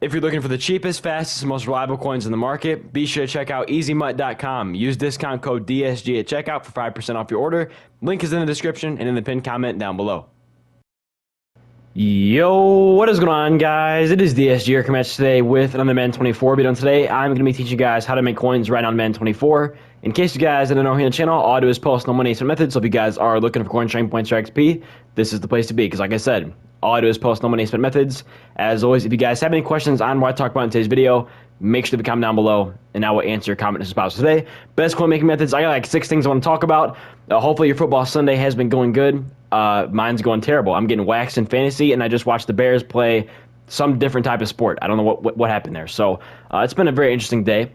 If you're looking for the cheapest, fastest, and most reliable coins in the market, be sure to check out easymutt.com. Use discount code DSG at checkout for 5% off your order. Link is in the description and in the pinned comment down below. Yo, what is going on, guys? It is DSG here coming today with another Madden 24 video. And today I'm going to be teaching you guys how to make coins right on Madden 24. In case you guys didn't know here on the channel, all I do is post no money instant methods. So if you guys are looking for coin trading points or XP, this is the place to be. Because like I said, all I do is post no money instant methods. As always, if you guys have any questions on what I talk about in today's video, make sure to comment down below and I will answer your comment as spouse today. Best coin making methods. I got like 6 things I want to talk about. Hopefully your football Sunday has been going good. Mine's going terrible. I'm getting waxed in fantasy, and I just watched the Bears play some different type of sport. I don't know what happened there. So it's been a very interesting day,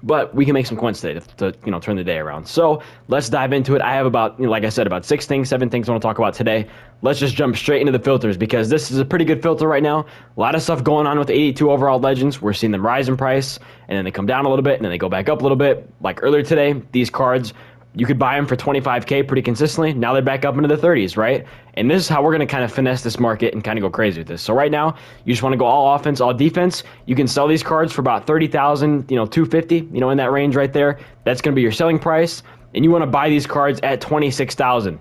but we can make some coins today to turn the day around. So let's dive into it. I have about, like I said, about 6 things, 7 things I want to talk about today. Let's just jump straight into the filters because this is a pretty good filter right now. A lot of stuff going on with the 82 overall legends. We're seeing them rise in price, and then they come down a little bit, and then they go back up a little bit. Like earlier today, these cards, you could buy them for 25K pretty consistently. Now they're back up into the 30s, right? And this is how we're going to kind of finesse this market and kind of go crazy with this. So right now, you just want to go all offense, all defense. You can sell these cards for about 30,000, 250, in that range right there. That's going to be your selling price. And you want to buy these cards at 26,000.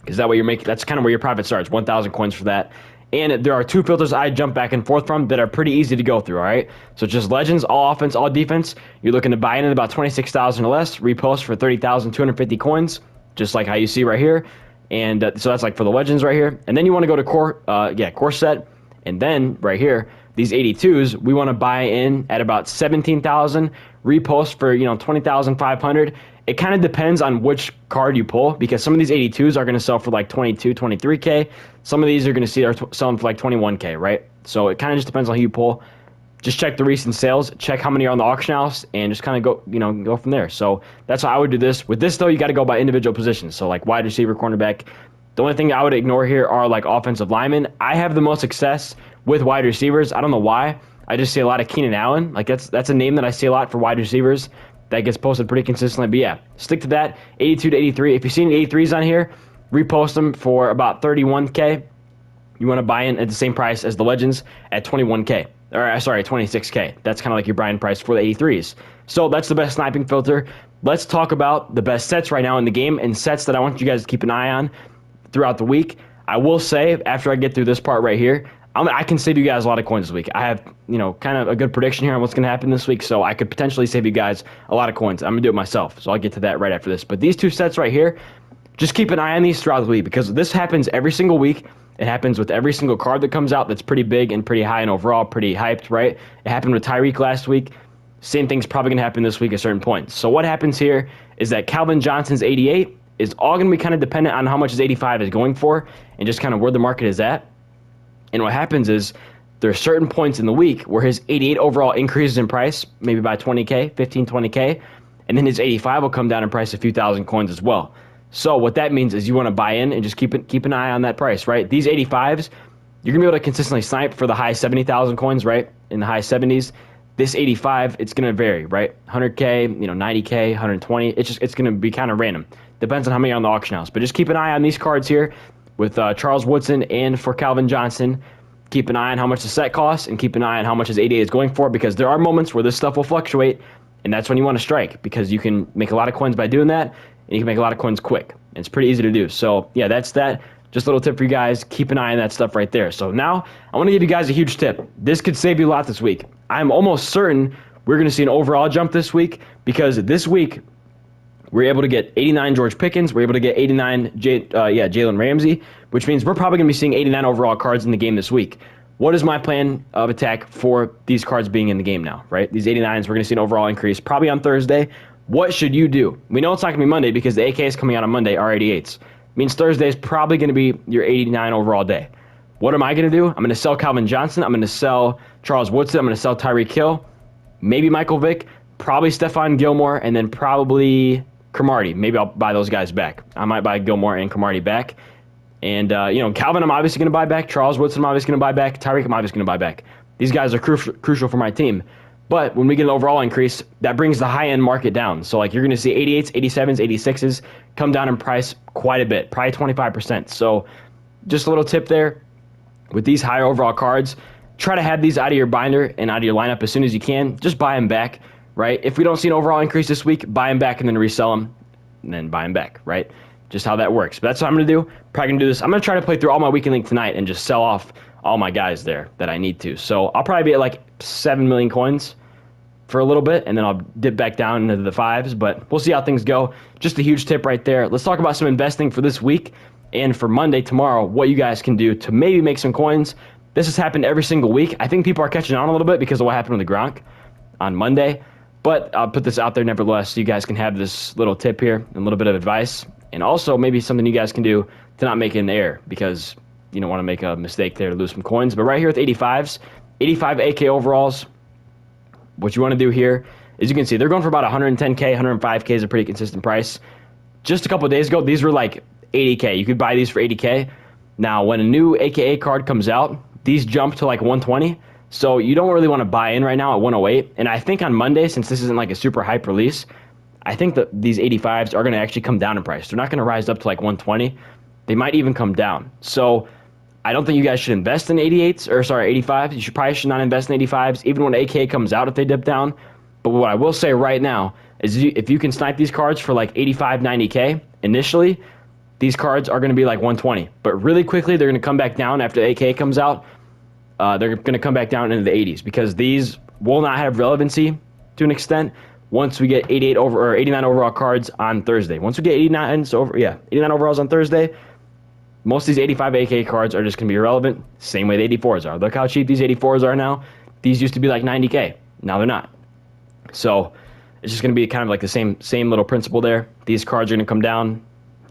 Because that way that's kind of where your profit starts, 1,000 coins for that. And there are 2 filters I jump back and forth from that are pretty easy to go through, all right? So just legends, all offense, all defense. You're looking to buy in at about 26,000 or less, repost for 30,250 coins, just like how you see right here. And so that's like for the legends right here. And then you want to go to core set. And then right here, these 82s, we want to buy in at about 17,000, repost for 20,500. It kind of depends on which card you pull because some of these 82s are going to sell for like 22, 23K. Some of these are going to see are selling for like 21K, right? So it kind of just depends on who you pull. Just check the recent sales, check how many are on the auction house, and just kind of go from there. So that's how I would do this. With this though, you got to go by individual positions. So like wide receiver, cornerback. The only thing I would ignore here are like offensive linemen. I have the most success with wide receivers. I don't know why. I just see a lot of Keenan Allen. Like that's a name that I see a lot for wide receivers. That gets posted pretty consistently. But yeah, stick to that. 82 to 83. If you see any 83s on here, repost them for about 31K. You want to buy in at the same price as the legends at 21K. Or sorry, 26K. That's kind of like your buying price for the 83s. So that's the best sniping filter. Let's talk about the best sets right now in the game and sets that I want you guys to keep an eye on throughout the week. I will say, after I get through this part right here, I can save you guys a lot of coins this week. I have, kind of a good prediction here on what's going to happen this week, so I could potentially save you guys a lot of coins. I'm going to do it myself, so I'll get to that right after this. But these 2 sets right here, just keep an eye on these throughout the week because this happens every single week. It happens with every single card that comes out that's pretty big and pretty high and overall pretty hyped, right? It happened with Tyreek last week. Same thing's probably going to happen this week at certain points. So what happens here is that Calvin Johnson's 88 is all going to be kind of dependent on how much his 85 is going for and just kind of where the market is at. And what happens is there are certain points in the week where his 88 overall increases in price, maybe by 20K, 15, 20K, and then his 85 will come down in price a few thousand coins as well. So what that means is you want to buy in and just keep an eye on that price, right? These 85s, you're going to be able to consistently snipe for the high 70,000 coins, right? In the high 70s. This 85, it's going to vary, right? 100K, 90K, 120. It's going to be kind of random. Depends on how many are on the auction house. But just keep an eye on these cards here with Charles Woodson and for Calvin Johnson. Keep an eye on how much the set costs and keep an eye on how much his 88 is going for because there are moments where this stuff will fluctuate and that's when you want to strike because you can make a lot of coins by doing that and you can make a lot of coins quick. And it's pretty easy to do. So yeah, that's that. Just a little tip for you guys. Keep an eye on that stuff right there. So now I want to give you guys a huge tip. This could save you a lot this week. I'm almost certain we're going to see an overall jump this week because this week we're able to get 89 George Pickens. We're able to get 89 Jalen Ramsey, which means we're probably going to be seeing 89 overall cards in the game this week. What is my plan of attack for these cards being in the game now, right? These 89s, we're going to see an overall increase probably on Thursday. What should you do? We know it's not going to be Monday because the AK is coming out on Monday, R88s. Means Thursday is probably going to be your 89 overall day. What am I going to do? I'm going to sell Calvin Johnson. I'm going to sell Charles Woodson. I'm going to sell Tyreek Hill. Maybe Michael Vick. Probably Stephon Gilmore. And then probably Cromartie. Maybe I'll buy those guys back. I might buy Gilmore and Cromartie back. And, Calvin I'm obviously going to buy back. Charles Woodson I'm obviously going to buy back. Tyreek I'm obviously going to buy back. These guys are crucial for my team. But when we get an overall increase, that brings the high-end market down. So, like, you're going to see 88s, 87s, 86s come down in price quite a bit, probably 25%. So, just a little tip there. With these higher overall cards, try to have these out of your binder and out of your lineup as soon as you can. Just buy them back, right? If we don't see an overall increase this week, buy them back and then resell them, and then buy them back, right? Just how that works. But that's what I'm going to do. Probably going to do this. I'm going to try to play through all my weekend link tonight and just sell off all my guys there that I need to. So I'll probably be at like 7 million coins for a little bit, and then I'll dip back down into the 5s, but we'll see how things go. Just a huge tip right there. Let's talk about some investing for this week and for Monday, tomorrow, what you guys can do to maybe make some coins. This has happened every single week. I think people are catching on a little bit because of what happened with the Gronk on Monday, but I'll put this out there nevertheless so you guys can have this little tip here and a little bit of advice, and also maybe something you guys can do to not make it in the air because you don't want to make a mistake there to lose some coins. But right here with 85s, 85 AK overalls, what you want to do here is you can see they're going for about 110K, 105K is a pretty consistent price. Just a couple of days ago, these were like 80K. You could buy these for 80K. Now, when a new AKA card comes out, these jump to like 120. So you don't really want to buy in right now at 108. And I think on Monday, since this isn't like a super hype release, I think that these 85s are going to actually come down in price. They're not going to rise up to like 120. They might even come down. So I don't think you guys should invest in 88s, or sorry, 85s. You probably should not invest in 85s, even when AK comes out if they dip down. But what I will say right now is if you can snipe these cards for like 85, 90K initially, these cards are going to be like 120. But really quickly, they're going to come back down after AK comes out. They're going to come back down into the 80s because these will not have relevancy to an extent once we get 88 over or 89 overall cards on Thursday. Once we get 89 overalls on Thursday, most of these 85 AK cards are just going to be irrelevant. Same way the 84s are. Look how cheap these 84s are now. These used to be like 90K. Now they're not. So it's just going to be kind of like the same little principle there. These cards are going to come down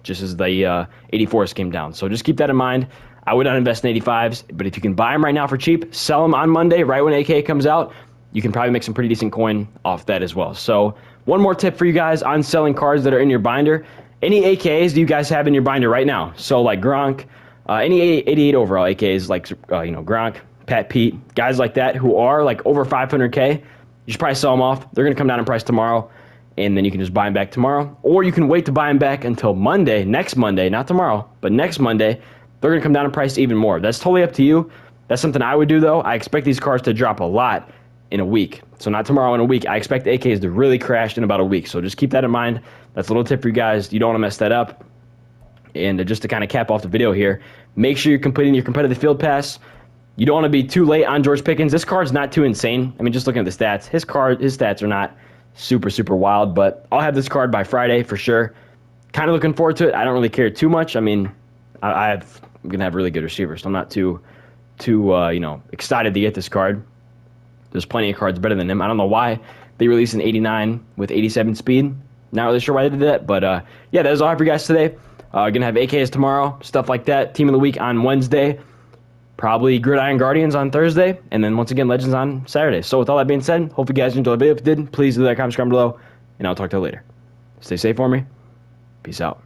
just as the 84s came down. So just keep that in mind. I would not invest in 85s, but if you can buy them right now for cheap, sell them on Monday right when AK comes out, you can probably make some pretty decent coin off that as well. So one more tip for you guys on selling cards that are in your binder. Any AKs do you guys have in your binder right now? So like Gronk, any 88 overall AKs like Gronk, Pat Pete, guys like that who are like over 500K, you should probably sell them off. They're going to come down in price tomorrow, and then you can just buy them back tomorrow. Or you can wait to buy them back until Monday, next Monday, not tomorrow, but next Monday. They're going to come down in price even more. That's totally up to you. That's something I would do, though. I expect these cards to drop a lot in a week. So not tomorrow, in a week. I expect the AKs to really crash in about a week. So just keep that in mind. That's a little tip for you guys. You don't want to mess that up. And just to kind of cap off the video here, make sure you're completing your competitive field pass. You don't want to be too late on George Pickens. This card's not too insane. I mean, just looking at the stats, his stats are not super, super wild, but I'll have this card by Friday for sure. Kind of looking forward to it. I don't really care too much. I mean, I'm going to have really good receivers, so I'm not too excited to get this card. There's plenty of cards better than him. I don't know why they released an 89 with 87 speed. Not really sure why they did that, but yeah, that is all I have for you guys today. Gonna have AKs tomorrow, stuff like that. Team of the week on Wednesday. Probably Gridiron Guardians on Thursday, and then once again Legends on Saturday. So with all that being said, hope you guys enjoyed the video. If you did, please leave that comment down below, and I'll talk to you later. Stay safe for me. Peace out.